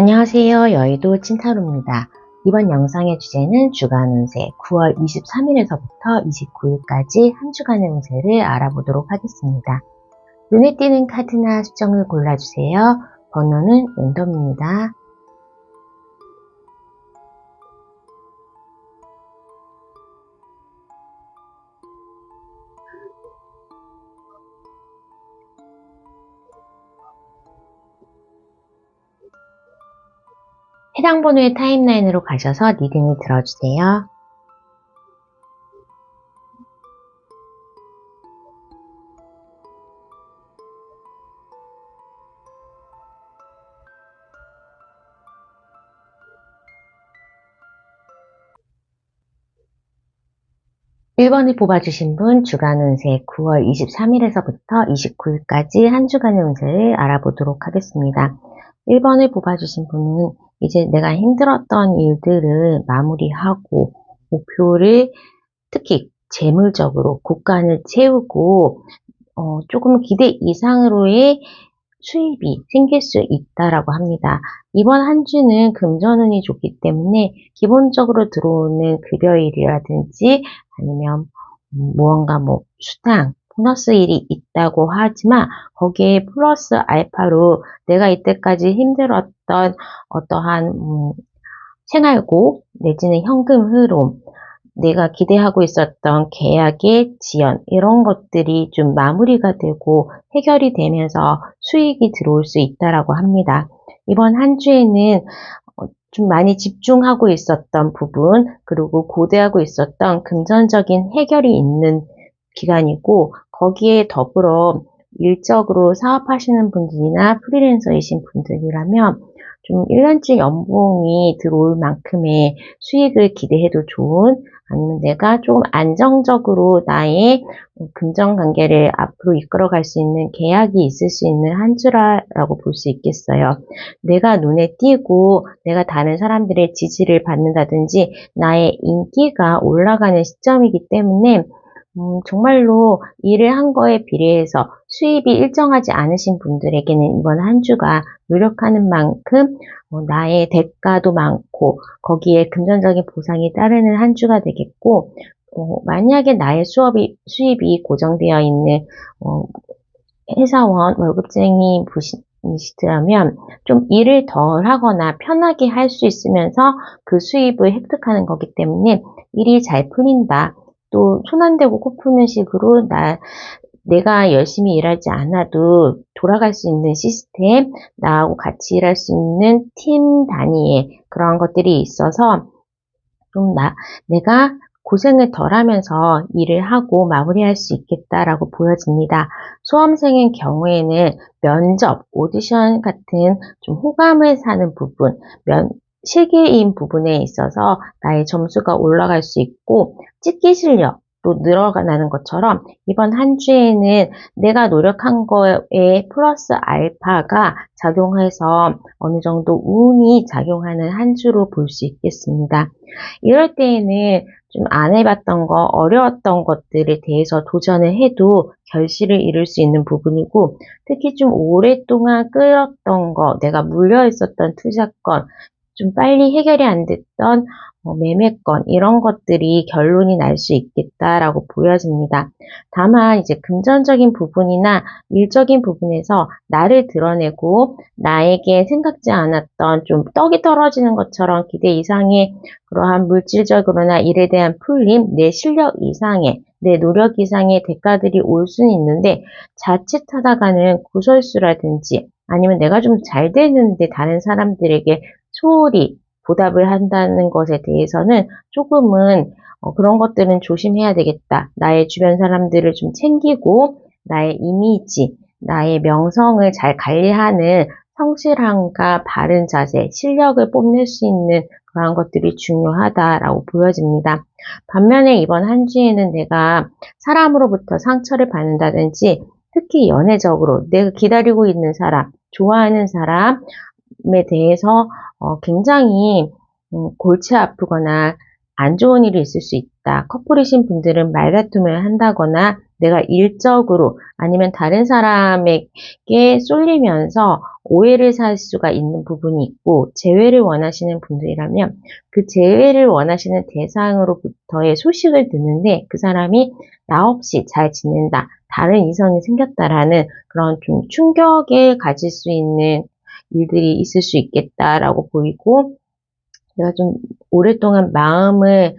안녕하세요. 여의도 찐타로입니다. 이번 영상의 주제는 주간 운세 9월 23일에서부터 29일까지 한 주간의 운세를 알아보도록 하겠습니다. 눈에 띄는 카드나 수정을 골라주세요. 번호는 랜덤입니다. 해당 번호의 타임라인으로 가셔서 리딩을 들어주세요. (1번을) 뽑아주신 분 주간 운세 9월 23일에서부터 29일까지 한 주간의 운세를 알아보도록 하겠습니다. 1번을 뽑아주신 분은 이제 내가 힘들었던 일들을 마무리하고 목표를 특히 재물적으로 곳간을 채우고 조금 기대 이상으로의 수입이 생길 수 있다라고 합니다. 이번 한 주는 금전운이 좋기 때문에 기본적으로 들어오는 급여일이라든지 아니면 무언가 수당, 보너스 일이 있다고 하지만 거기에 플러스 알파로 내가 이때까지 힘들었던 어떠한 생활고 내지는 현금 흐름, 내가 기대하고 있었던 계약의 지연 이런 것들이 좀 마무리가 되고 해결이 되면서 수익이 들어올 수 있다라고 합니다. 이번 한 주에는 좀 많이 집중하고 있었던 부분 그리고 고대하고 있었던 금전적인 해결이 있는 기간이고 거기에 더불어 일적으로 사업하시는 분들이나 프리랜서이신 분들이라면 좀 1년치 연봉이 들어올 만큼의 수익을 기대해도 좋은 아니면 내가 조금 안정적으로 나의 금전관계를 앞으로 이끌어갈 수 있는 계약이 있을 수 있는 한 주라고 볼 수 있겠어요. 내가 눈에 띄고 내가 다른 사람들의 지지를 받는다든지 나의 인기가 올라가는 시점이기 때문에 정말로 일을 한 거에 비례해서 수입이 일정하지 않으신 분들에게는 이번 한 주가 노력하는 만큼 나의 대가도 많고 거기에 금전적인 보상이 따르는 한 주가 되겠고 만약에 나의 수입이 고정되어 있는 회사원, 월급쟁이 분이시더라면 좀 일을 덜 하거나 편하게 할 수 있으면서 그 수입을 획득하는 거기 때문에 일이 잘 풀린다. 또 손 안 대고 코 푸는 식으로 내가 열심히 일하지 않아도 돌아갈 수 있는 시스템, 나하고 같이 일할 수 있는 팀 단위의 그런 것들이 있어서 좀 내가 고생을 덜 하면서 일을 하고 마무리할 수 있겠다라고 보여집니다. 수험생의 경우에는 면접, 오디션 같은 좀 호감을 사는 부분, 실기인 부분에 있어서 나의 점수가 올라갈 수 있고 찍기 실력도 늘어나는 것처럼 이번 한 주에는 내가 노력한 거에 플러스 알파가 작용해서 어느 정도 운이 작용하는 한 주로 볼 수 있겠습니다. 이럴 때에는 좀 안 해봤던 거, 어려웠던 것들에 대해서 도전을 해도 결실을 이룰 수 있는 부분이고 특히 좀 오랫동안 끌었던 거, 내가 물려 있었던 투자건, 좀 빨리 해결이 안 됐던 매매건 이런 것들이 결론이 날 수 있겠다라고 보여집니다. 다만 이제 금전적인 부분이나 일적인 부분에서 나를 드러내고 나에게 생각지 않았던 좀 떡이 떨어지는 것처럼 기대 이상의 그러한 물질적으로나 일에 대한 풀림, 내 실력 이상의 내 노력 이상의 대가들이 올 수는 있는데 자칫하다가는 구설수라든지 아니면 내가 좀 잘 되는데 다른 사람들에게 소홀히 보답을 한다는 것에 대해서는 조금은 그런 것들은 조심해야 되겠다. 나의 주변 사람들을 좀 챙기고 나의 이미지, 나의 명성을 잘 관리하는 성실함과 바른 자세, 실력을 뽐낼 수 있는 그런 것들이 중요하다라고 보여집니다. 반면에 이번 한 주에는 내가 사람으로부터 상처를 받는다든지 특히 연애적으로 내가 기다리고 있는 사람, 좋아하는 사람에 대해서 굉장히 골치 아프거나 안 좋은 일이 있을 수 있다. 커플이신 분들은 말다툼을 한다거나 내가 일적으로 아니면 다른 사람에게 쏠리면서 오해를 살 수가 있는 부분이 있고, 재회를 원하시는 분들이라면 그 재회를 원하시는 대상으로부터의 소식을 듣는데 그 사람이 나 없이 잘 지낸다, 다른 이성이 생겼다라는 그런 좀 충격을 가질 수 있는 일들이 있을 수 있겠다라고 보이고, 내가 좀 오랫동안 마음을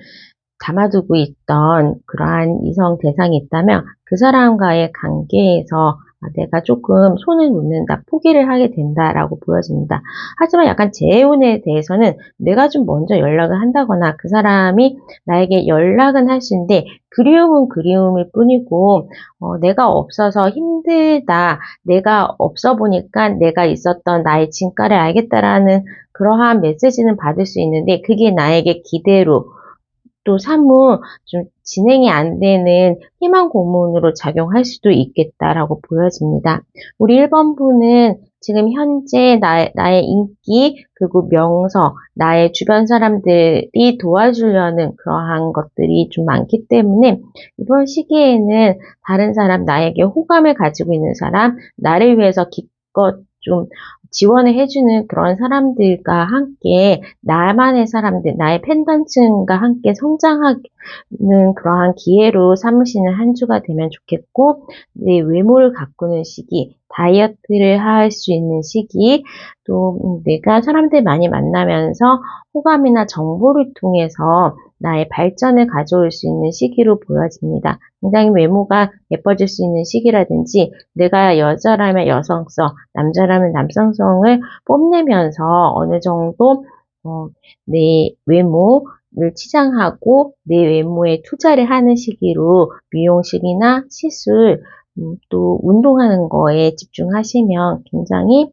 담아두고 있던 그러한 이성 대상이 있다면 그 사람과의 관계에서 내가 조금 손을 놓는다, 포기를 하게 된다라고 보여집니다. 하지만 약간 재혼에 대해서는 내가 좀 먼저 연락을 한다거나 그 사람이 나에게 연락은 할 수 있는데 그리움은 그리움일 뿐이고, 내가 없어서 힘들다, 내가 없어 보니까 내가 있었던 나의 진가를 알겠다라는 그러한 메시지는 받을 수 있는데 그게 나에게 기대로 또 사무 좀 진행이 안 되는 희망 고문으로 작용할 수도 있겠다라고 보여집니다. 우리 1번분은 지금 현재 나의 인기, 그리고 명성, 나의 주변 사람들이 도와주려는 그러한 것들이 좀 많기 때문에 이번 시기에는 다른 사람, 나에게 호감을 가지고 있는 사람, 나를 위해서 기껏 좀 지원을 해주는 그런 사람들과 함께 나만의 사람들, 나의 팬덤층과 함께 성장하는 그러한 기회로 삼으시는 한 주가 되면 좋겠고, 내 외모를 가꾸는 시기, 다이어트를 할 수 있는 시기, 또 내가 사람들 많이 만나면서 호감이나 정보를 통해서 나의 발전을 가져올 수 있는 시기로 보여집니다. 굉장히 외모가 예뻐질 수 있는 시기라든지 내가 여자라면 여성성, 남자라면 남성성을 뽐내면서 어느 정도 내 외모를 치장하고 내 외모에 투자를 하는 시기로 미용실이나 시술, 또 운동하는 거에 집중하시면 굉장히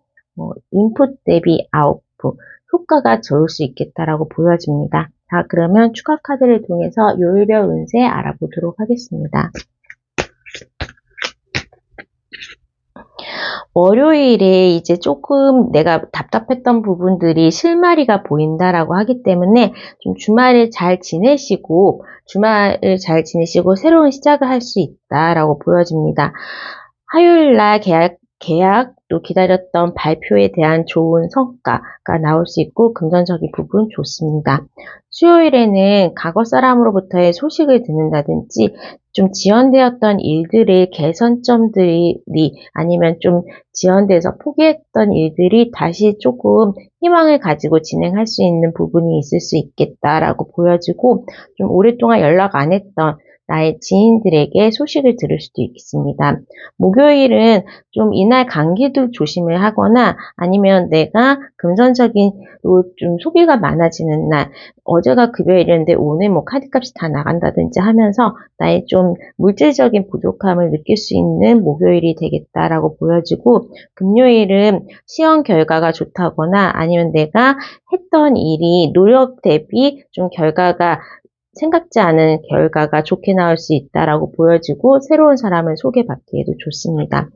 인풋 대비 아웃풋 효과가 좋을 수 있겠다라고 보여집니다. 자, 그러면 추가 카드를 통해서 요일별 운세 알아보도록 하겠습니다. 월요일에 이제 조금 내가 답답했던 부분들이 실마리가 보인다라고 하기 때문에 좀 주말을 잘 지내시고 새로운 시작을 할 수 있다라고 보여집니다. 화요일 날 계약 또 기다렸던 발표에 대한 좋은 성과가 나올 수 있고 긍정적인 부분 좋습니다. 수요일에는 과거 사람으로부터의 소식을 듣는다든지 좀 지연되었던 일들의 개선점들이 아니면 좀 지연돼서 포기했던 일들이 다시 조금 희망을 가지고 진행할 수 있는 부분이 있을 수 있겠다라고 보여지고, 좀 오랫동안 연락 안 했던 나의 지인들에게 소식을 들을 수도 있겠습니다. 목요일은 좀 이날 감기도 조심을 하거나 아니면 내가 금전적인 좀 소비가 많아지는 날, 어제가 금요일이었는데 오늘 뭐 카드값이 다 나간다든지 하면서 나의 좀 물질적인 부족함을 느낄 수 있는 목요일이 되겠다라고 보여지고, 금요일은 시험 결과가 좋다거나 아니면 내가 했던 일이 노력 대비 좀 결과가 생각지 않은 결과가 좋게 나올 수 있다라고 보여지고 새로운 사람을 소개받기에도 좋습니다.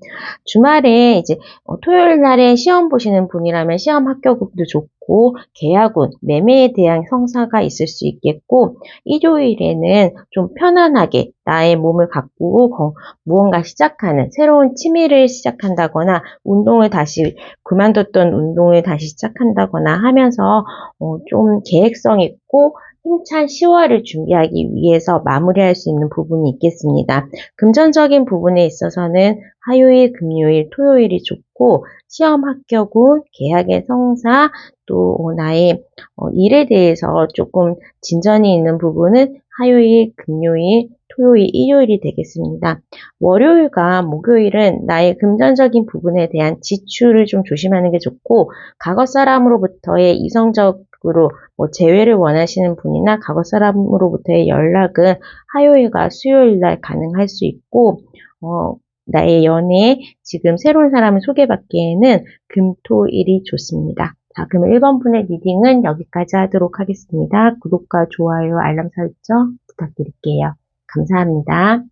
주말에 이제 토요일 날에 시험 보시는 분이라면 시험 합격도 좋고 계약운, 매매에 대한 성사가 있을 수 있겠고, 일요일에는 좀 편안하게 나의 몸을 가꾸고 무언가 시작하는 새로운 취미를 시작한다거나 운동을 다시 그만뒀던 운동을 다시 시작한다거나 하면서 좀 계획성 있고 힘찬 10월을 준비하기 위해서 마무리할 수 있는 부분이 있겠습니다. 금전적인 부분에 있어서는 화요일, 금요일, 토요일이 좋고 시험 합격운, 계약의 성사, 또 나의 일에 대해서 조금 진전이 있는 부분은 화요일, 금요일, 토요일, 일요일이 되겠습니다. 월요일과 목요일은 나의 금전적인 부분에 대한 지출을 좀 조심하는 게 좋고, 과거 사람으로부터의 이성적으로 재회를 원하시는 분이나 과거 사람으로부터의 연락은 화요일과 수요일 날 가능할 수 있고, 나의 연애에 지금 새로운 사람을 소개받기에는 금, 토, 일이 좋습니다. 자, 그럼 1번 분의 리딩은 여기까지 하도록 하겠습니다. 구독과 좋아요, 알람 설정 부탁드릴게요. 감사합니다.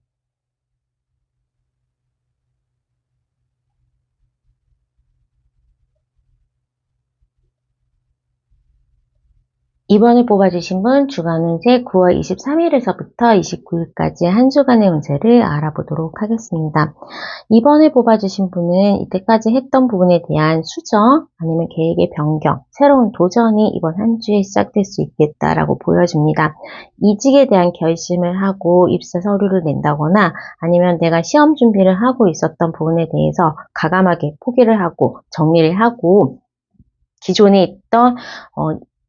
이번에 뽑아주신 분 주간 운세 9월 23일에서부터 29일까지 한 주간의 운세를 알아보도록 하겠습니다. 이번에 뽑아주신 분은 이때까지 했던 부분에 대한 수정 아니면 계획의 변경, 새로운 도전이 이번 한 주에 시작될 수 있겠다라고 보여집니다. 이직에 대한 결심을 하고 입사 서류를 낸다거나 아니면 내가 시험 준비를 하고 있었던 부분에 대해서 과감하게 포기를 하고 정리를 하고 기존에 있던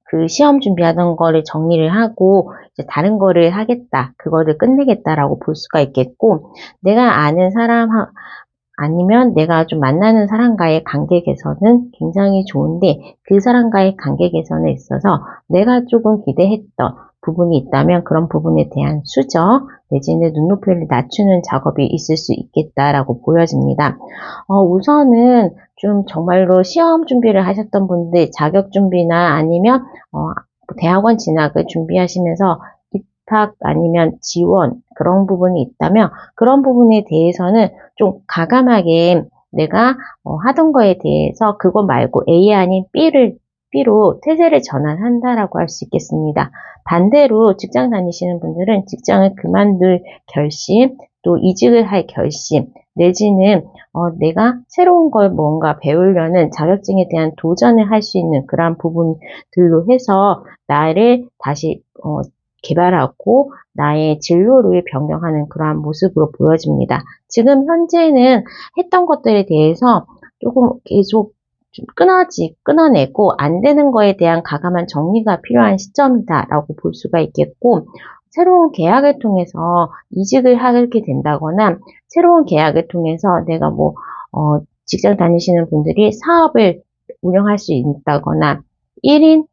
그 시험 준비하던 거를 정리를 하고 이제 다른 거를 하겠다, 그거를 끝내겠다라고 볼 수가 있겠고, 내가 아는 사람 아니면 내가 좀 만나는 사람과의 관계 개선은 굉장히 좋은데 그 사람과의 관계 개선에 있어서 내가 조금 기대했던 부분이 있다면 그런 부분에 대한 수정 내지는 눈높이를 낮추는 작업이 있을 수 있겠다라고 보여집니다. 우선은 좀 정말로 시험 준비를 하셨던 분들 자격 준비나 아니면 대학원 진학을 준비하시면서 입학 아니면 지원 그런 부분이 있다면 그런 부분에 대해서는 좀 과감하게 내가 하던 거에 대해서 그거 말고 A 아닌 B로 태세를 전환한다라고 할 수 있겠습니다. 반대로 직장 다니시는 분들은 직장을 그만둘 결심, 또 이직을 할 결심, 내지는 내가 새로운 걸 뭔가 배우려는 자격증에 대한 도전을 할 수 있는 그러한 부분들로 해서 나를 다시 개발하고 나의 진로를 변경하는 그러한 모습으로 보여집니다. 지금 현재는 했던 것들에 대해서 조금 계속 좀 끊어내고 안 되는 거에 대한 과감한 정리가 필요한 시점이다라고 볼 수가 있겠고, 새로운 계약을 통해서 이직을 하게 된다거나 새로운 계약을 통해서 내가 직장 다니시는 분들이 사업을 운영할 수 있다거나 1인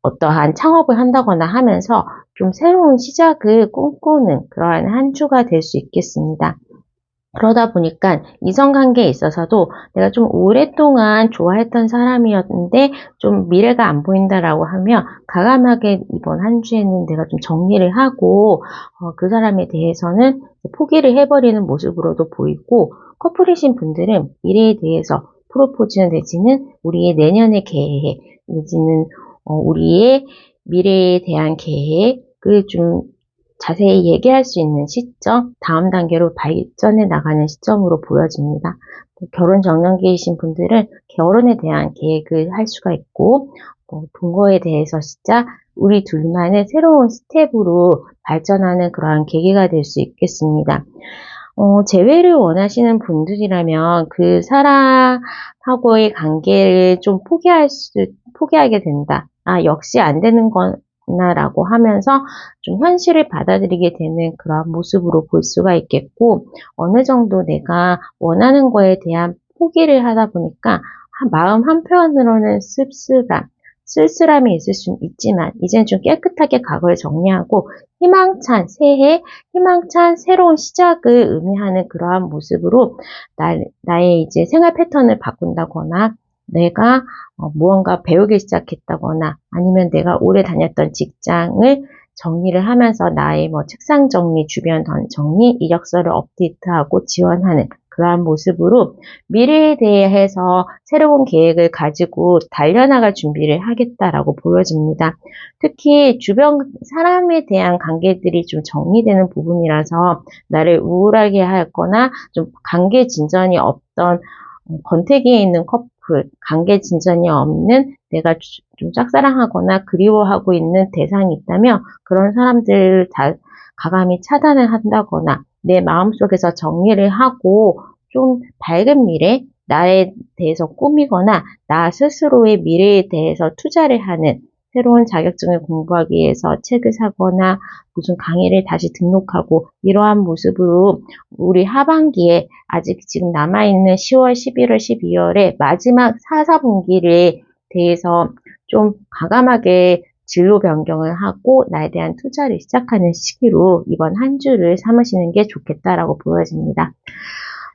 어떠한 창업을 한다거나 하면서 좀 새로운 시작을 꿈꾸는 그러한 한 주가 될 수 있겠습니다. 그러다 보니까 이성관계에 있어서도 내가 좀 오랫동안 좋아했던 사람이었는데 좀 미래가 안 보인다라고 하면 과감하게 이번 한 주에는 내가 좀 정리를 하고 그 사람에 대해서는 포기를 해버리는 모습으로도 보이고, 커플이신 분들은 미래에 대해서 프로포즈 내지는 우리의 내년의 계획 내지는 우리의 미래에 대한 계획을 좀 자세히 얘기할 수 있는 시점, 다음 단계로 발전해 나가는 시점으로 보여집니다. 결혼 정년기이신 분들은 결혼에 대한 계획을 할 수가 있고, 동거에 대해서 진짜 우리 둘만의 새로운 스텝으로 발전하는 그러한 계기가 될 수 있겠습니다. 재회를 원하시는 분들이라면 그 사람하고의 관계를 좀 포기하게 된다. 역시 안 되는 거나라고 하면서 좀 현실을 받아들이게 되는 그런 모습으로 볼 수가 있겠고, 어느 정도 내가 원하는 거에 대한 포기를 하다 보니까 마음 한편으로는 쓸쓸함이 있을 수 있지만 이제는 좀 깨끗하게 과거를 정리하고 희망찬 새해, 희망찬 새로운 시작을 의미하는 그러한 모습으로 나의 이제 생활 패턴을 바꾼다거나 내가 무언가 배우기 시작했다거나 아니면 내가 오래 다녔던 직장을 정리를 하면서 나의 책상 정리, 주변 정리, 이력서를 업데이트하고 지원하는 그러한 모습으로 미래에 대해서 새로운 계획을 가지고 달려나갈 준비를 하겠다라고 보여집니다. 특히 주변 사람에 대한 관계들이 좀 정리되는 부분이라서 나를 우울하게 하거나 좀 관계 진전이 없던 권태기에 있는 커플, 관계 진전이 없는 내가 좀 짝사랑하거나 그리워하고 있는 대상이 있다면 그런 사람들을 다 과감히 차단을 한다거나 내 마음속에서 정리를 하고 좀 밝은 미래, 나에 대해서 꾸미거나 나 스스로의 미래에 대해서 투자를 하는, 새로운 자격증을 공부하기 위해서 책을 사거나 무슨 강의를 다시 등록하고 이러한 모습으로 우리 하반기에 아직 지금 남아있는 10월, 11월, 12월에 마지막 4, 4분기에 대해서 좀 과감하게 진로 변경을 하고 나에 대한 투자를 시작하는 시기로 이번 한 주를 삼으시는 게 좋겠다라고 보여집니다.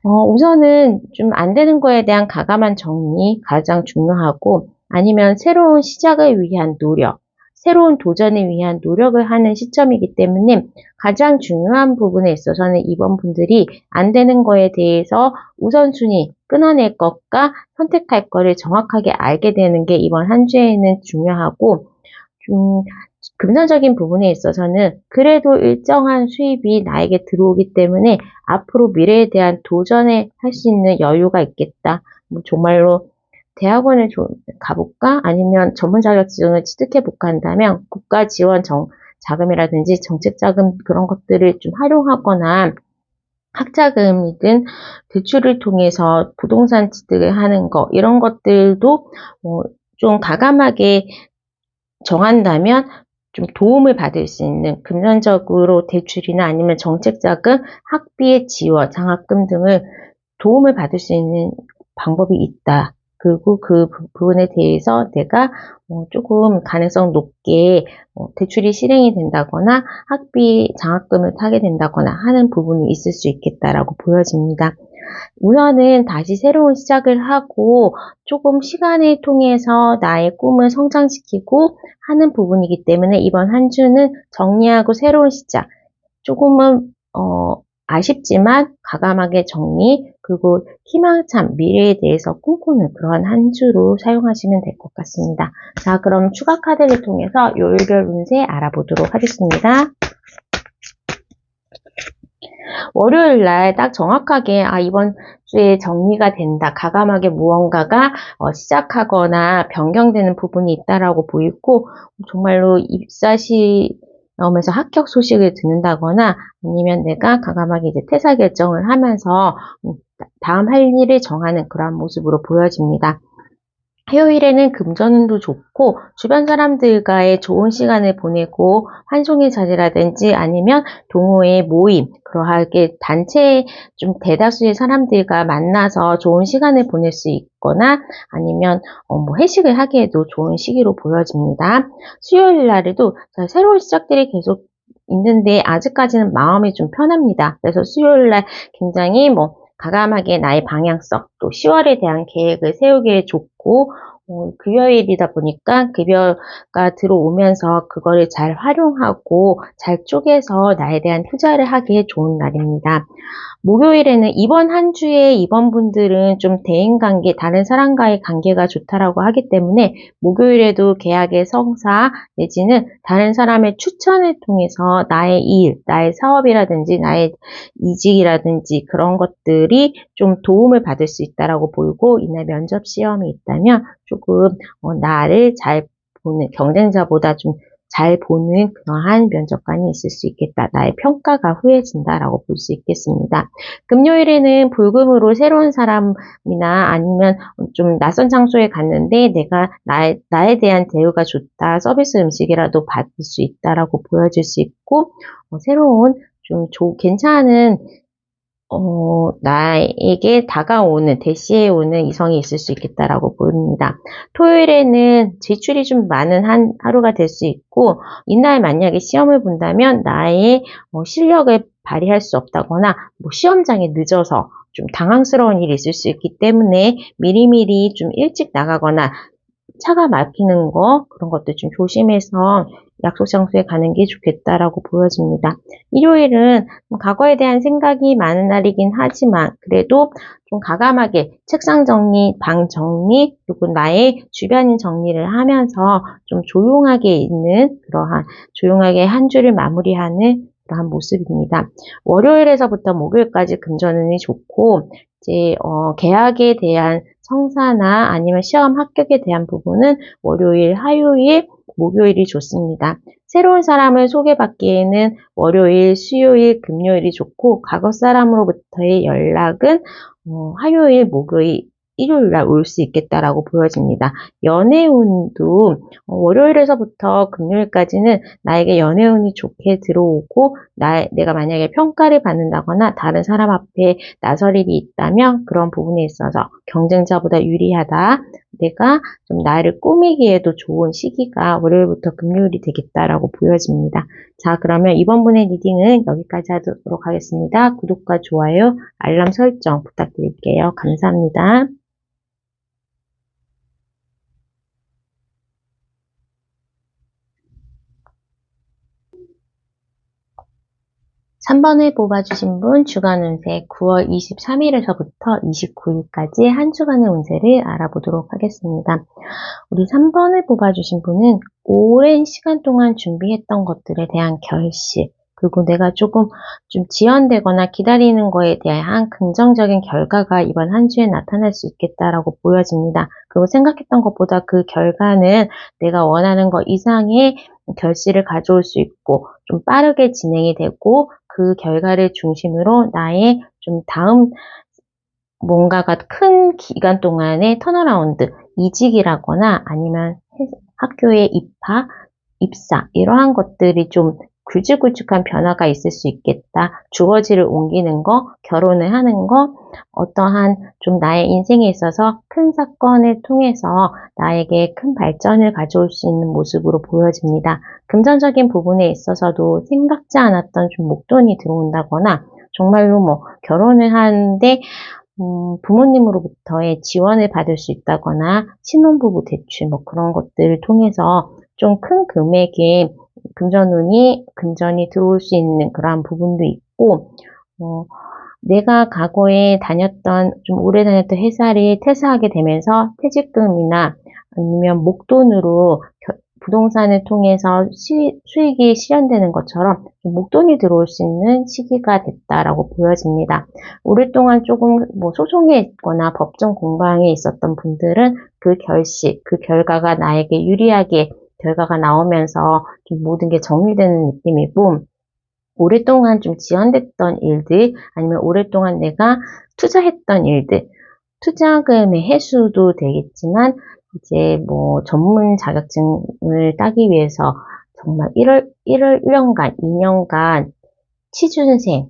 우선은 좀 안 되는 거에 대한 과감한 정리 가장 중요하고, 아니면 새로운 시작을 위한 노력, 새로운 도전을 위한 노력을 하는 시점이기 때문에 가장 중요한 부분에 있어서는 이번 분들이 안 되는 거에 대해서 우선순위 끊어낼 것과 선택할 거를 정확하게 알게 되는 게 이번 한 주에는 중요하고, 좀 금전적인 부분에 있어서는 그래도 일정한 수입이 나에게 들어오기 때문에 앞으로 미래에 대한 도전에 할 수 있는 여유가 있겠다. 뭐 정말로 대학원을 가볼까? 아니면 전문 자격증을 취득해볼까 한다면 국가 지원 자금이라든지 정책 자금 그런 것들을 좀 활용하거나 학자금이든 대출을 통해서 부동산 취득을 하는 거 이런 것들도 좀 과감하게 정한다면 좀 도움을 받을 수 있는 금전적으로 대출이나 아니면 정책자금, 학비의 지원, 장학금 등을 도움을 받을 수 있는 방법이 있다. 그리고 그 부분에 대해서 내가 조금 가능성 높게 대출이 실행이 된다거나 학비 장학금을 타게 된다거나 하는 부분이 있을 수 있겠다라고 보여집니다. 우선은 다시 새로운 시작을 하고 조금 시간을 통해서 나의 꿈을 성장시키고 하는 부분이기 때문에 이번 한 주는 정리하고 새로운 시작, 조금은 아쉽지만 과감하게 정리, 그리고 희망찬 미래에 대해서 꿈꾸는 그런 한 주로 사용하시면 될 것 같습니다. 자, 그럼 추가 카드를 통해서 요일별 운세 알아보도록 하겠습니다. 월요일 날 딱 정확하게 이번 주에 정리가 된다. 과감하게 무언가가 시작하거나 변경되는 부분이 있다라고 보이고 정말로 입사 시험에서 합격 소식을 듣는다거나 아니면 내가 과감하게 이제 퇴사 결정을 하면서 다음 할 일을 정하는 그런 모습으로 보여집니다. 화요일에는 금전운도 좋고 주변 사람들과의 좋은 시간을 보내고 환송의 자리라든지 아니면 동호회 모임, 그러하게 단체 좀 대다수의 사람들과 만나서 좋은 시간을 보낼 수 있거나 아니면 뭐 회식을 하기에도 좋은 시기로 보여집니다. 수요일 날에도 새로운 시작들이 계속 있는데 아직까지는 마음이 좀 편합니다. 그래서 수요일 날 굉장히 과감하게 나의 방향성, 또 10월에 대한 계획을 세우기에 좋고, 급여일이다 보니까 급여가 들어오면서 그거를 잘 활용하고 잘 쪼개서 나에 대한 투자를 하기에 좋은 날입니다. 목요일에는 이번 한 주에 이번 분들은 좀 대인관계, 다른 사람과의 관계가 좋다라고 하기 때문에 목요일에도 계약의 성사 내지는 다른 사람의 추천을 통해서 나의 일, 나의 사업이라든지 나의 이직이라든지 그런 것들이 좀 도움을 받을 수 있다라고 보이고 이날 면접 시험이 있다면 조금 나를 잘 보는 경쟁자보다 좀 잘 보는 그러한 면접관이 있을 수 있겠다. 나의 평가가 후해진다라고 볼 수 있겠습니다. 금요일에는 불금으로 새로운 사람이나 아니면 좀 낯선 장소에 갔는데 내가 나에 대한 대우가 좋다. 서비스 음식이라도 받을 수 있다라고 보여질 수 있고 새로운 좀 괜찮은 나에게 다가오는, 대시해 오는 이성이 있을 수 있겠다라고 보입니다. 토요일에는 지출이 좀 많은 하루가 될 수 있고, 이날 만약에 시험을 본다면 나의 실력을 발휘할 수 없다거나, 시험장에 늦어서 좀 당황스러운 일이 있을 수 있기 때문에 미리미리 좀 일찍 나가거나, 차가 막히는 거, 그런 것들 좀 조심해서 약속 장소에 가는 게 좋겠다라고 보여집니다. 일요일은 과거에 대한 생각이 많은 날이긴 하지만 그래도 좀 과감하게 책상 정리, 방 정리, 그리고 나의 주변인 정리를 하면서 좀 조용하게 있는 그러한 조용하게 한 주를 마무리하는 그러한 모습입니다. 월요일에서부터 목요일까지 금전운이 좋고 이제 계약에 대한 성사나 아니면 시험 합격에 대한 부분은 월요일, 화요일, 목요일이 좋습니다. 새로운 사람을 소개받기에는 월요일, 수요일, 금요일이 좋고 과거 사람으로부터의 연락은 화요일, 목요일, 일요일 날 올 수 있겠다라고 보여집니다. 연애운도 월요일에서부터 금요일까지는 나에게 연애운이 좋게 들어오고 내가 만약에 평가를 받는다거나 다른 사람 앞에 나설 일이 있다면 그런 부분에 있어서 경쟁자보다 유리하다. 내가 좀 나를 꾸미기에도 좋은 시기가 월요일부터 금요일이 되겠다라고 보여집니다. 자, 그러면 이번 분의 리딩은 여기까지 하도록 하겠습니다. 구독과 좋아요, 알람 설정 부탁드릴게요. 감사합니다. 3번을 뽑아주신 분 주간 운세 9월 23일에서부터 29일까지 한 주간의 운세를 알아보도록 하겠습니다. 우리 3번을 뽑아주신 분은 오랜 시간 동안 준비했던 것들에 대한 결실, 그리고 내가 조금 좀 지연되거나 기다리는 거에 대한 긍정적인 결과가 이번 한 주에 나타날 수 있겠다라고 보여집니다. 그리고 생각했던 것보다 그 결과는 내가 원하는 것 이상의 결실을 가져올 수 있고 좀 빠르게 진행이 되고 그 결과를 중심으로 나의 좀 다음 뭔가가 큰 기간 동안의 턴어라운드, 이직이라거나 아니면 학교에 입학, 입사 이러한 것들이 좀 굵직굵직한 변화가 있을 수 있겠다. 주거지를 옮기는 거, 결혼을 하는 거, 어떠한 좀 나의 인생에 있어서 큰 사건을 통해서 나에게 큰 발전을 가져올 수 있는 모습으로 보여집니다. 금전적인 부분에 있어서도 생각지 않았던 좀 목돈이 들어온다거나 정말로 뭐 결혼을 하는데 부모님으로부터의 지원을 받을 수 있다거나 신혼부부 대출 뭐 그런 것들을 통해서 좀 큰 금액의 금전이 들어올 수 있는 그러한 부분도 있고, 내가 과거에 좀 오래 다녔던 회사를 퇴사하게 되면서 퇴직금이나 아니면 목돈으로 부동산을 통해서 수익이 실현되는 것처럼 목돈이 들어올 수 있는 시기가 됐다라고 보여집니다. 오랫동안 조금 소송에 있거나 법정 공방에 있었던 분들은 그 결과가 나에게 유리하게 결과가 나오면서 좀 모든 게 정리되는 느낌이고, 오랫동안 좀 지연됐던 일들, 아니면 오랫동안 내가 투자했던 일들, 투자금의 회수도 되겠지만, 이제 전문 자격증을 따기 위해서 정말 1년간, 2년간 취준생,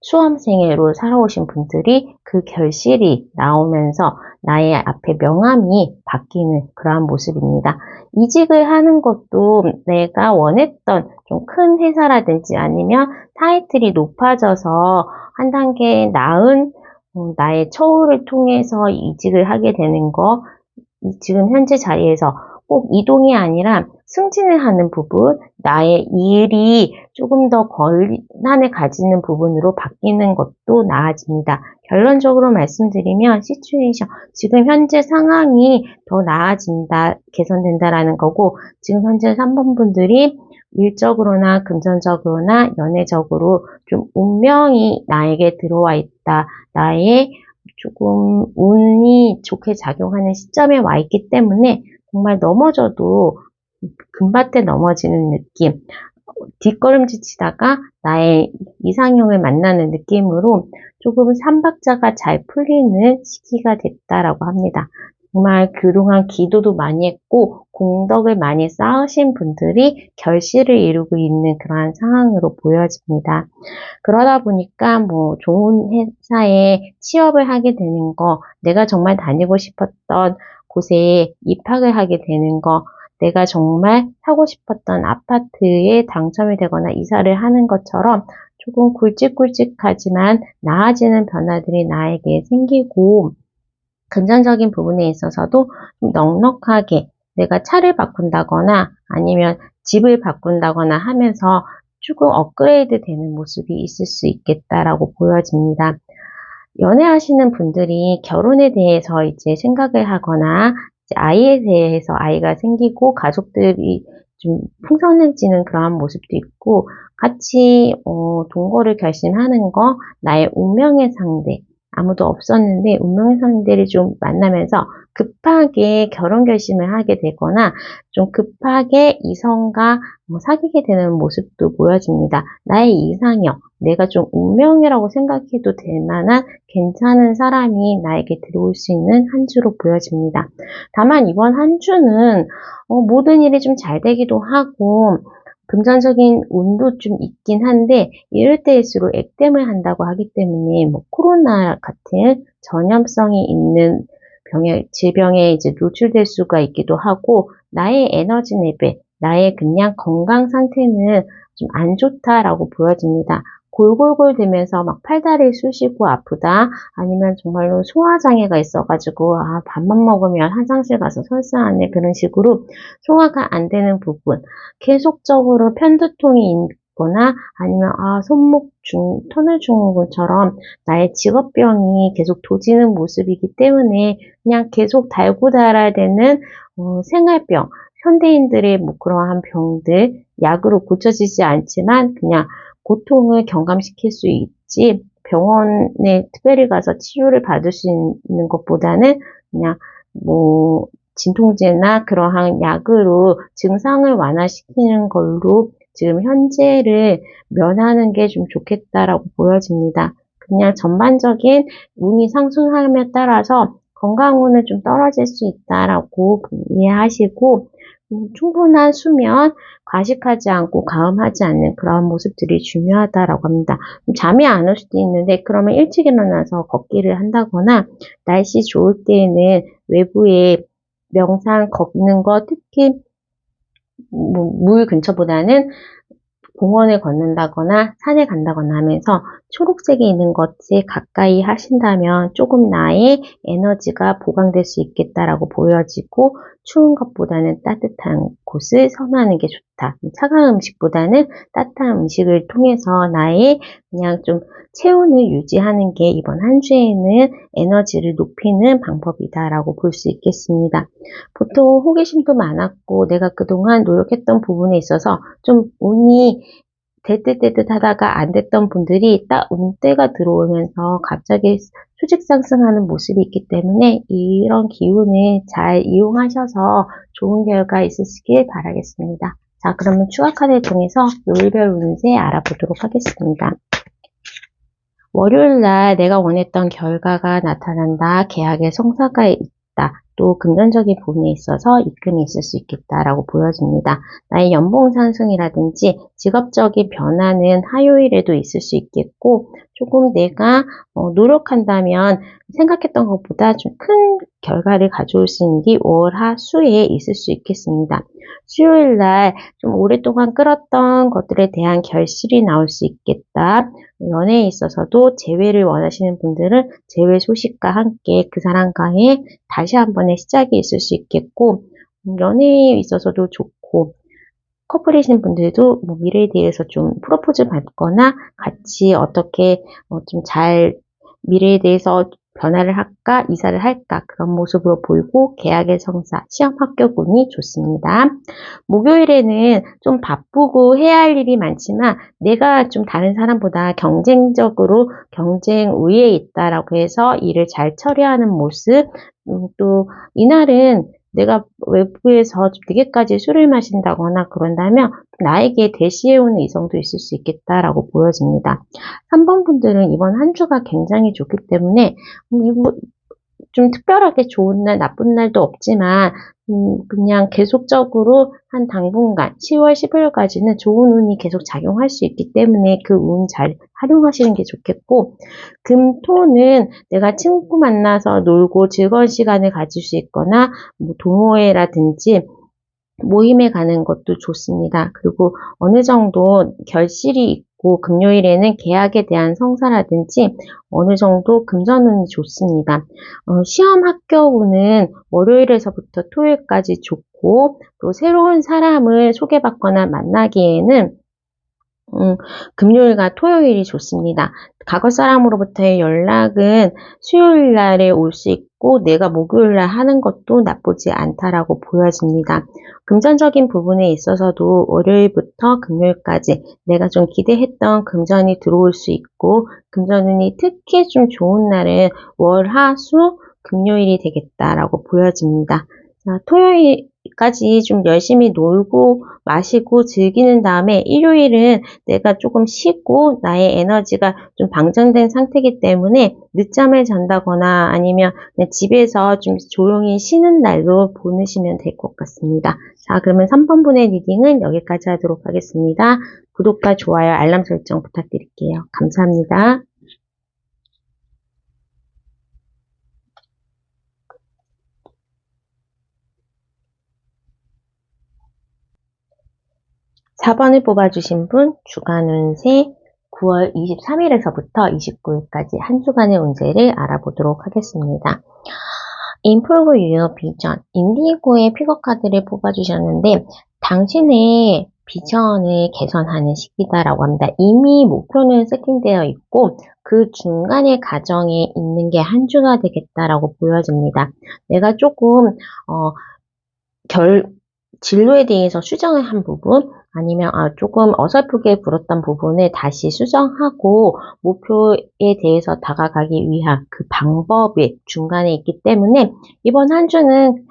수험생으로 살아오신 분들이 그 결실이 나오면서 나의 앞에 명함이 바뀌는 그러한 모습입니다. 이직을 하는 것도 내가 원했던 좀 큰 회사라든지 아니면 타이틀이 높아져서 한 단계 나은 나의 처우를 통해서 이직을 하게 되는 거, 지금 현재 자리에서 꼭 이동이 아니라 승진을 하는 부분, 나의 일이 조금 더 권한을 가지는 부분으로 바뀌는 것도 나아집니다. 결론적으로 말씀드리면 지금 현재 상황이 더 나아진다, 개선된다라는 거고, 지금 현재 3번 분들이 일적으로나 금전적으로나 연애적으로 좀 운명이 나에게 들어와 있다. 나의 조금 운이 좋게 작용하는 시점에 와 있기 때문에 정말 넘어져도 금밭에 넘어지는 느낌, 뒷걸음질 치다가 나의 이상형을 만나는 느낌으로 조금 삼박자가 잘 풀리는 시기가 됐다라고 합니다. 정말 그동안 기도도 많이 했고 공덕을 많이 쌓으신 분들이 결실을 이루고 있는 그러한 상황으로 보여집니다. 그러다 보니까 좋은 회사에 취업을 하게 되는 거, 내가 정말 다니고 싶었던 곳에 입학을 하게 되는 거, 내가 정말 사고 싶었던 아파트에 당첨이 되거나 이사를 하는 것처럼 조금 굵직굵직하지만 나아지는 변화들이 나에게 생기고, 금전적인 부분에 있어서도 좀 넉넉하게 내가 차를 바꾼다거나 아니면 집을 바꾼다거나 하면서 조금 업그레이드 되는 모습이 있을 수 있겠다라고 보여집니다. 연애하시는 분들이 결혼에 대해서 이제 생각을 하거나 이제 아이에 대해서 아이가 생기고 가족들이 좀 풍성해지는 그러한 모습도 있고, 같이 동거를 결심하는 거, 나의 운명의 상대, 아무도 없었는데 운명의 상대를 좀 만나면서 급하게 결혼 결심을 하게 되거나 좀 급하게 이성과 사귀게 되는 모습도 보여집니다. 나의 이상형, 내가 좀 운명이라고 생각해도 될 만한 괜찮은 사람이 나에게 들어올 수 있는 한 주로 보여집니다. 다만 이번 한 주는 모든 일이 좀 잘 되기도 하고 금전적인 운도 좀 있긴 한데, 이럴 때일수록 액땜을 한다고 하기 때문에 코로나 같은 전염성이 있는 질병에 이제 노출될 수가 있기도 하고, 나의 에너지 레벨, 나의 그냥 건강 상태는 좀 안 좋다라고 보여집니다. 골골골 되면서 팔다리 쑤시고 아프다, 아니면 정말로 소화장애가 있어가지고 밥만 먹으면 화장실 가서 설사하네, 그런 식으로 소화가 안 되는 부분, 계속적으로 편두통이 있거나 아니면 손목 터널 증후군처럼 나의 직업병이 계속 도지는 모습이기 때문에 그냥 계속 달고 달아야 되는 생활병, 현대인들의 뭐 그러한 병들, 약으로 고쳐지지 않지만 그냥 고통을 경감시킬 수 있지, 병원에 특별히 가서 치료를 받을 수 있는 것보다는 그냥 뭐 진통제나 그러한 약으로 증상을 완화시키는 걸로 지금 현재를 면하는 게 좀 좋겠다라고 보여집니다. 그냥 전반적인 운이 상승함에 따라서 건강운은 좀 떨어질 수 있다라고 이해하시고, 충분한 수면, 과식하지 않고 가음하지 않는 그런 모습들이 중요하다라고 합니다. 잠이 안 올 수도 있는데 그러면 일찍 일어나서 걷기를 한다거나, 날씨 좋을 때에는 외부에 명상 걷는 거, 특히 물 근처보다는 공원을 걷는다거나 산에 간다거나 하면서 초록색이 있는 것에 가까이 하신다면 조금 나의 에너지가 보강될 수 있겠다라고 보여지고, 추운 것보다는 따뜻한 곳을 선호하는 게 좋다. 차가운 음식보다는 따뜻한 음식을 통해서 나의 그냥 좀 체온을 유지하는 게 이번 한 주에는 에너지를 높이는 방법이다라고 볼 수 있겠습니다. 보통 호기심도 많았고 내가 그동안 노력했던 부분에 있어서 좀 운이 될 듯 하다가 안 됐던 분들이 딱 운때가 들어오면서 갑자기 수직 상승하는 모습이 있기 때문에 이런 기운을 잘 이용하셔서 좋은 결과 있으시길 바라겠습니다. 자, 그러면 추가 카드를 통해서 요일별 운세 알아보도록 하겠습니다. 월요일날 내가 원했던 결과가 나타난다. 계약의 성사가 있다. 또 금전적인 부분에 있어서 입금이 있을 수 있겠다라고 보여집니다. 나의 연봉 상승이라든지 직업적인 변화는 화요일에도 있을 수 있겠고, 조금 내가 노력한다면 생각했던 것보다 좀 큰 결과를 가져올 수 있는 게 월, 하, 수에 있을 수 있겠습니다. 수요일날 좀 오랫동안 끌었던 것들에 대한 결실이 나올 수 있겠다. 연애에 있어서도 재회를 원하시는 분들은 재회 소식과 함께 그 사람과의 다시 한 번의 시작이 있을 수 있겠고, 연애에 있어서도 좋고, 커플이신 분들도 뭐 미래에 대해서 좀 프로포즈 받거나 같이 어떻게 좀 잘 미래에 대해서 변화를 할까, 이사를 할까, 그런 모습으로 보이고, 계약의 성사, 시험 합격운이 좋습니다. 목요일에는 좀 바쁘고 해야 할 일이 많지만 내가 좀 다른 사람보다 경쟁적으로 경쟁 우위에 있다라고 해서 일을 잘 처리하는 모습, 또 이날은 내가 외부에서 좀 늦게까지 술을 마신다거나 그런다면 나에게 대시해오는 이성도 있을 수 있겠다라고 보여집니다. 3번 분들은 이번 한 주가 굉장히 좋기 때문에 좀 특별하게 좋은 날, 나쁜 날도 없지만 그냥 계속적으로 한 당분간 10월, 11월까지는 좋은 운이 계속 작용할 수 있기 때문에 그 운 잘 활용하시는 게 좋겠고, 금, 토는 내가 친구 만나서 놀고 즐거운 시간을 가질 수 있거나 뭐 동호회라든지 모임에 가는 것도 좋습니다. 그리고 어느 정도 결실이 있고 금요일에는 계약에 대한 성사라든지 어느 정도 금전운이 좋습니다. 시험 합격운은 월요일에서부터 토요일까지 좋고, 또 새로운 사람을 소개받거나 만나기에는 금요일과 토요일이 좋습니다. 과거 사람으로부터의 연락은 수요일 날에 올 수 있고 내가 목요일 날 하는 것도 나쁘지 않다라고 보여집니다. 금전적인 부분에 있어서도 월요일부터 금요일까지 내가 좀 기대했던 금전이 들어올 수 있고, 금전운이 특히 좀 좋은 날은 월, 하, 수, 금요일이 되겠다라고 보여집니다. 자, 토요일까지 좀 열심히 놀고 마시고 즐기는 다음에 일요일은 내가 조금 쉬고 나의 에너지가 좀 방전된 상태이기 때문에 늦잠을 잔다거나 아니면 그냥 집에서 좀 조용히 쉬는 날로 보내시면 될 것 같습니다. 자, 그러면 3번 분의 리딩은 여기까지 하도록 하겠습니다. 구독과 좋아요, 알람 설정 부탁드릴게요. 감사합니다. 4번을 뽑아주신 분, 주간 운세 9월 23일에서부터 29일까지 한 주간의 운세를 알아보도록 하겠습니다. Improve Your Vision, 인디고의 픽업 카드를 뽑아주셨는데 당신의 비전을 개선하는 시기다라고 합니다. 이미 목표는 세팅되어 있고 그 중간의 과정에 있는 게 한 주가 되겠다라고 보여집니다. 내가 조금 진로에 대해서 수정을 한 부분, 아니면 조금 어설프게 굴었던 부분을 다시 수정하고 목표에 대해서 다가가기 위한 그 방법이 중간에 있기 때문에 이번 한 주는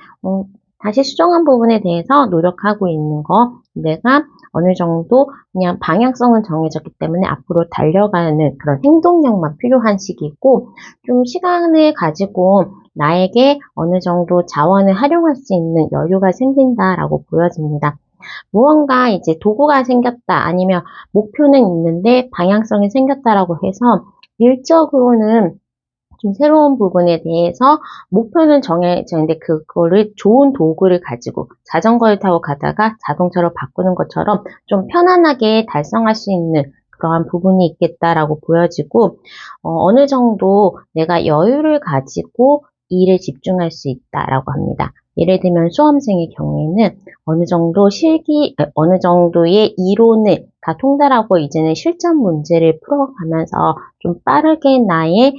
다시 수정한 부분에 대해서 노력하고 있는 거, 내가 어느 정도 그냥 방향성은 정해졌기 때문에 앞으로 달려가는 그런 행동력만 필요한 시기고, 좀 시간을 가지고 나에게 어느 정도 자원을 활용할 수 있는 여유가 생긴다라고 보여집니다. 무언가 이제 도구가 생겼다, 아니면 목표는 있는데 방향성이 생겼다라고 해서 일적으로는 좀 새로운 부분에 대해서 목표는 정해졌는데 그거를 좋은 도구를 가지고 자전거를 타고 가다가 자동차로 바꾸는 것처럼 좀 편안하게 달성할 수 있는 그러한 부분이 있겠다라고 보여지고, 어느 정도 내가 여유를 가지고 일에 집중할 수 있다라고 합니다. 예를 들면 수험생의 경우에는 어느 정도의 이론을 다 통달하고 이제는 실전 문제를 풀어가면서 좀 빠르게 나의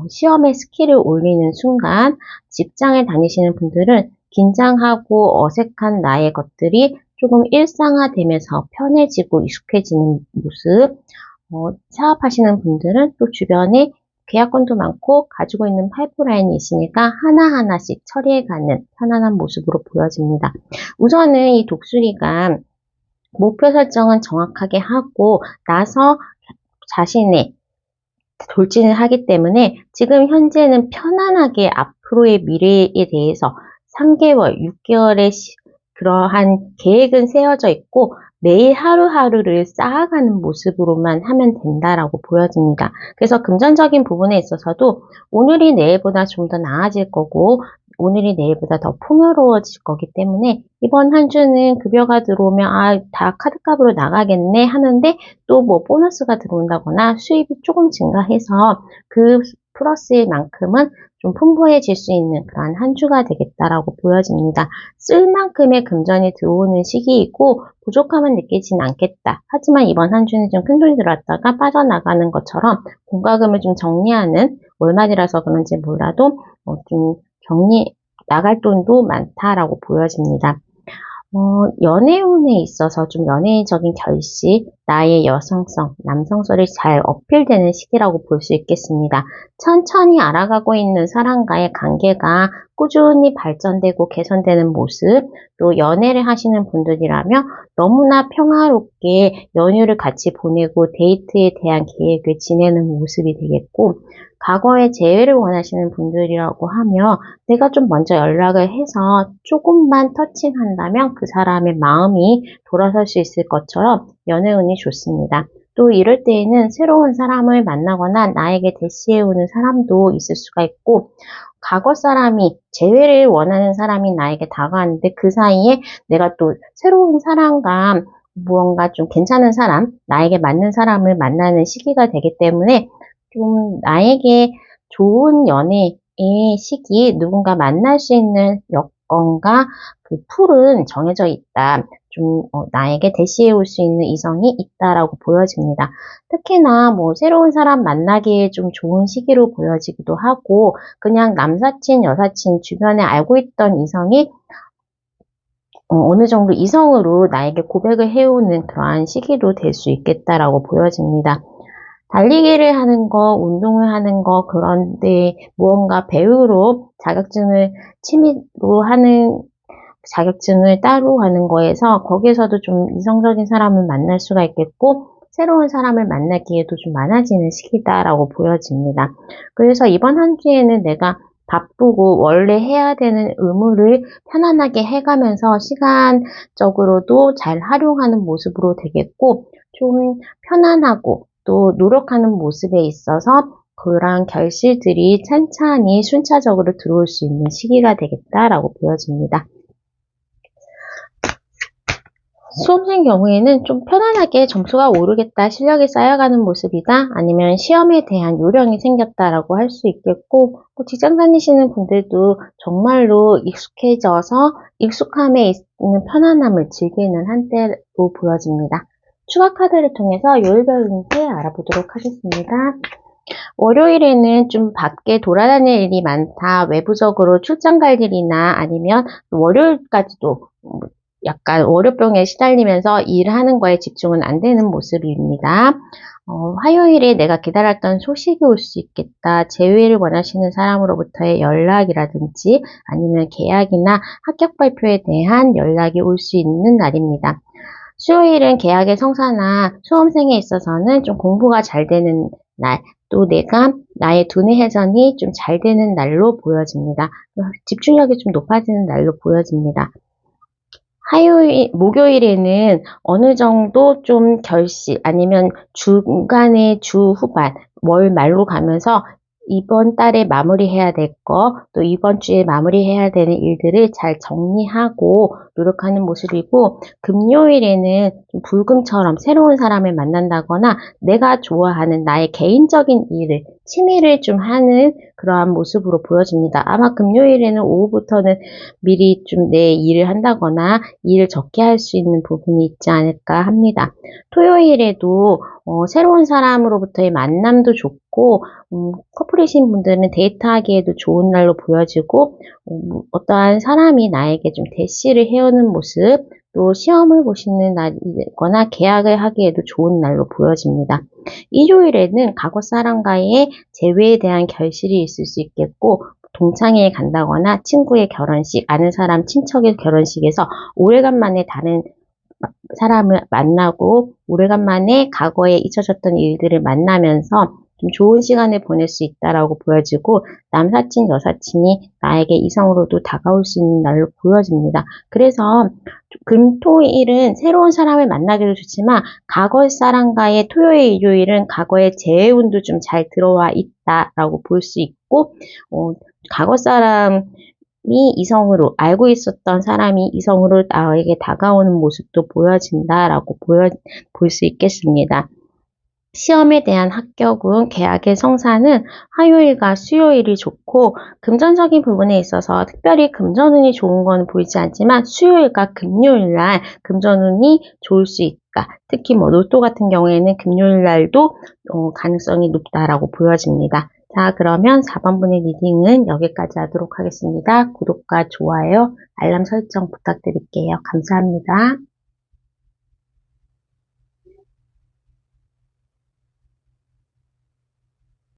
시험의 스킬을 올리는 순간, 직장에 다니시는 분들은 긴장하고 어색한 나의 것들이 조금 일상화되면서 편해지고 익숙해지는 모습, 사업하시는 분들은 또 주변에 계약건도 많고 가지고 있는 파이프라인이 있으니까 하나하나씩 처리해가는 편안한 모습으로 보여집니다. 우선은 이 독수리가 목표 설정은 정확하게 하고 나서 자신의 돌진을 하기 때문에 지금 현재는 편안하게 앞으로의 미래에 대해서 3개월, 6개월의 그러한 계획은 세워져 있고 매일 하루하루를 쌓아가는 모습으로만 하면 된다라고 보여집니다. 그래서 금전적인 부분에 있어서도 오늘이 내일보다 좀 더 나아질 거고 오늘이 내일보다 더 풍요로워질 거기 때문에 이번 한 주는 급여가 들어오면 다 카드값으로 나가겠네 하는데 또 뭐 보너스가 들어온다거나 수입이 조금 증가해서 그 플러스의 만큼은 좀 풍부해질 수 있는 그러한 한 주가 되겠다라고 보여집니다. 쓸 만큼의 금전이 들어오는 시기이고 부족함은 느끼진 않겠다. 하지만 이번 한 주는 좀 큰돈이 들어왔다가 빠져나가는 것처럼 공과금을 좀 정리하는 월말이라서 그런지 몰라도 좀 나갈 돈도 많다라고 보여집니다. 연애운에 있어서 좀 연예인적인 결실, 나의 여성성, 남성성이 잘 어필되는 시기라고 볼 수 있겠습니다. 천천히 알아가고 있는 사람과의 관계가 꾸준히 발전되고 개선되는 모습, 또 연애를 하시는 분들이라면 너무나 평화롭게 연휴를 같이 보내고 데이트에 대한 계획을 지내는 모습이 되겠고, 과거에 재회를 원하시는 분들이라고 하면 내가 좀 먼저 연락을 해서 조금만 터칭한다면 그 사람의 마음이 돌아설 수 있을 것처럼 연애운이 좋습니다. 또 이럴 때에는 새로운 사람을 만나거나 나에게 대시해오는 사람도 있을 수가 있고, 과거 사람이 재회를 원하는 사람이 나에게 다가왔는데 그 사이에 내가 또 새로운 사람과 무언가 좀 괜찮은 사람, 나에게 맞는 사람을 만나는 시기가 되기 때문에 좀 나에게 좋은 연애의 시기, 누군가 만날 수 있는 여건과 그 풀은 정해져 있다. 좀 나에게 대시해 올 수 있는 이성이 있다라고 보여집니다. 특히나 뭐 새로운 사람 만나기에 좀 좋은 시기로 보여지기도 하고, 그냥 남사친, 여사친 주변에 알고 있던 이성이 어느 정도 이성으로 나에게 고백을 해오는 그러한 시기도 될 수 있겠다라고 보여집니다. 달리기를 하는 거, 운동을 하는 거, 그런데 무언가 배우로 취미로 하는 자격증을 따로 하는 거에서 거기에서도 좀 이성적인 사람을 만날 수가 있겠고, 새로운 사람을 만날 기회도 좀 많아지는 시기다라고 보여집니다. 그래서 이번 한 주에는 내가 바쁘고 원래 해야 되는 의무를 편안하게 해가면서 시간적으로도 잘 활용하는 모습으로 되겠고, 좀 편안하고 또 노력하는 모습에 있어서 그런 결실들이 찬찬히 순차적으로 들어올 수 있는 시기가 되겠다라고 보여집니다. 수험생 경우에는 좀 편안하게 점수가 오르겠다, 실력이 쌓여가는 모습이다, 아니면 시험에 대한 요령이 생겼다라고 할 수 있겠고, 직장 다니시는 분들도 정말로 익숙해져서 익숙함에 있는 편안함을 즐기는 한때로 보여집니다. 추가 카드를 통해서 요일별 운세 알아보도록 하겠습니다. 월요일에는 좀 밖에 돌아다닐 일이 많다, 외부적으로 출장 갈 일이나 아니면 월요일까지도 약간 월요병에 시달리면서 일을 하는 거에 집중은 안 되는 모습입니다. 화요일에 내가 기다렸던 소식이 올 수 있겠다. 재회를 원하시는 사람으로부터의 연락이라든지 아니면 계약이나 합격 발표에 대한 연락이 올 수 있는 날입니다. 수요일은 계약의 성사나 수험생에 있어서는 좀 공부가 잘 되는 날, 또 내가 나의 두뇌 회전이 좀 잘 되는 날로 보여집니다. 집중력이 좀 높아지는 날로 보여집니다. 목요일에는 어느 정도 좀 결실, 아니면 중간에 주 후반, 월 말로 가면서 이번 달에 마무리해야 될 거, 또 이번 주에 마무리해야 되는 일들을 잘 정리하고 노력하는 모습이고, 금요일에는 좀 불금처럼 새로운 사람을 만난다거나 내가 좋아하는 나의 개인적인 일을, 취미를 좀 하는 그러한 모습으로 보여집니다. 아마 금요일에는 오후부터는 미리 좀 내 일을 한다거나 일을 적게 할 수 있는 부분이 있지 않을까 합니다. 토요일에도 새로운 사람으로부터의 만남도 좋고, 커플이신 분들은 데이트하기에도 좋은 날로 보여지고, 어떠한 사람이 나에게 좀 대시를 해오는 모습, 또 시험을 보시는 날이거나 계약을 하기에도 좋은 날로 보여집니다. 일요일에는 과거 사람과의 재회에 대한 결실이 있을 수 있겠고, 동창회에 간다거나 친구의 결혼식, 아는 사람 친척의 결혼식에서 오래간만에 다른 사람을 만나고 오래간만에 과거에 잊혀졌던 일들을 만나면서 좀 좋은 시간을 보낼 수 있다라고 보여지고, 남사친, 여사친이 나에게 이성으로도 다가올 수 있는 날로 보여집니다. 그래서 금토일은 새로운 사람을 만나기도 좋지만, 과거 사람과의 토요일, 일요일은 과거의 재회운도 좀 잘 들어와 있다라고 볼 수 있고, 과거 사람이 이성으로, 알고 있었던 사람이 이성으로 나에게 다가오는 모습도 보여진다라고 볼 수 있겠습니다. 시험에 대한 합격은, 계약의 성사는 화요일과 수요일이 좋고, 금전적인 부분에 있어서 특별히 금전운이 좋은 건 보이지 않지만 수요일과 금요일 날 금전운이 좋을 수 있다. 특히 로또 같은 경우에는 금요일 날도 가능성이 높다라고 보여집니다. 자, 그러면 4번분의 리딩은 여기까지 하도록 하겠습니다. 구독과 좋아요, 알람 설정 부탁드릴게요. 감사합니다.